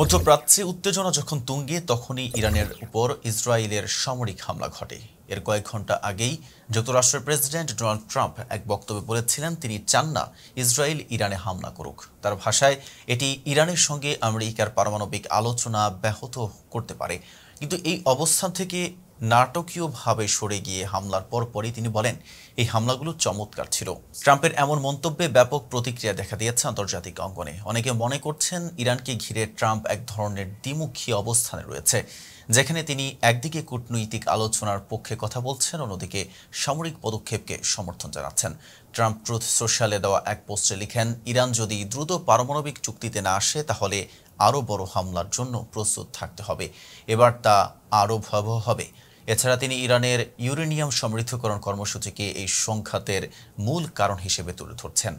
মধ্যপ্রাচ্যে উত্তেজনা যখন তুঙ্গে তখনই ইরানের উপর ইসরায়েলের সামরিক হামলা ঘটে। এর কয়েক ঘণ্টা আগেই যুক্তরাষ্ট্রের প্রেসিডেন্ট ডোনাল্ড ট্রাম্প এক বক্তব্যে বলেছিলেন তিনি চান না ইসরায়েল ইরানে হামলা করুক। তার ভাষায় এটি ইরানের সঙ্গে আমেরিকার পারমাণবিক আলোচনা ব্যাহত করতে পারে। কিন্তু এই অবস্থান থেকে নাটকীয়ভাবে সরে গিয়ে হামলার পরপরই তিনি বলেন এই হামলাগুলো চমৎকার ছিল। ট্রাম্পের এমন মন্তব্যে ব্যাপক প্রতিক্রিয়া দেখা দিয়েছে আন্তর্জাতিক অঙ্গনে। অনেকে মনে করছেন ইরানকে ঘিরে ট্রাম্প এক ধরনের দ্বিমুখী অবস্থানে রয়েছে, যেখানে তিনি একদিকে কূটনৈতিক আলোচনার পক্ষে কথা বলছেন, অন্যদিকে সামরিক পদক্ষেপকে সমর্থন জানাচ্ছেন। ট্রাম্প ট্রুথ সোশ্যালে দেওয়া এক পোস্টে লিখেন, ইরান যদি দ্রুত পারমাণবিক চুক্তিতে না আসে তাহলে আরও বড় হামলার জন্য প্রস্তুত থাকতে হবে। এবার তা আরও ভয়াবহ হবে। এছাড়া তিনি ইরানের ইউরেনিয়াম সমৃদ্ধকরণ কর্মসূচিকে এই সংঘাতের মূল কারণ হিসেবে তুলে ধরছেন।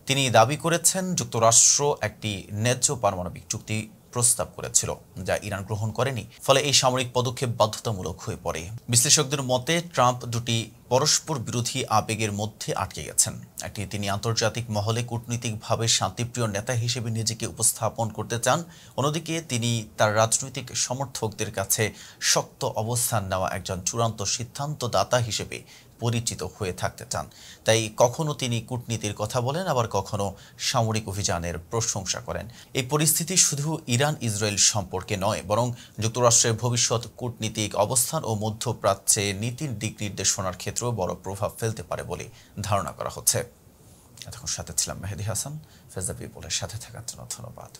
তিনি দাবি করেছেন যুক্তরাষ্ট্র একটি ন্যায্য পারমাণবিক চুক্তি প্রস্তাব করেছিল, যা ইরান গ্রহণ করেনি। ফলে এই সামরিক পদক্ষেপ বাধ্যতামূলক হয়ে পড়ে। বিশ্লেষকদের মতে ট্রাম্প দুটি পরস্পর বিরোধী আবেগের মধ্যে আটকে গেছেন। একটি, তিনি আন্তর্জাতিক মহলে কূটনৈতিকভাবে শান্তিপ্রিয় নেতা হিসেবে নিজেকে উপস্থাপন করতে চান, অন্যদিকে তিনি তার রাজনৈতিক সমর্থকদের কাছে শক্ত অবস্থান নেওয়া একজন চূড়ান্ত সিদ্ধান্তদাতা হিসেবে পরিচিত হয়ে থাকতে চান। তাই কখনো তিনি কূটনীতির কথা বলেন, আবার কখনো সামরিক অভিযানের প্রশংসা করেন। এই পরিস্থিতি শুধু ইরান ইসরায়েল সম্পর্কে নয়, বরং যুক্তরাষ্ট্রের ভবিষ্যৎ কূটনীতিক অবস্থান ও মধ্যপ্রাচ্যে নীতির দিক নির্দেশনার ক্ষেত্রেও বড় প্রভাব ফেলতে পারে বলে ধারণা করা হচ্ছে। এতক্ষণ সাথে ছিলাম মেহেদী হাসান। ফেজা পিপলের সাথে থাকার জন্য ধন্যবাদ।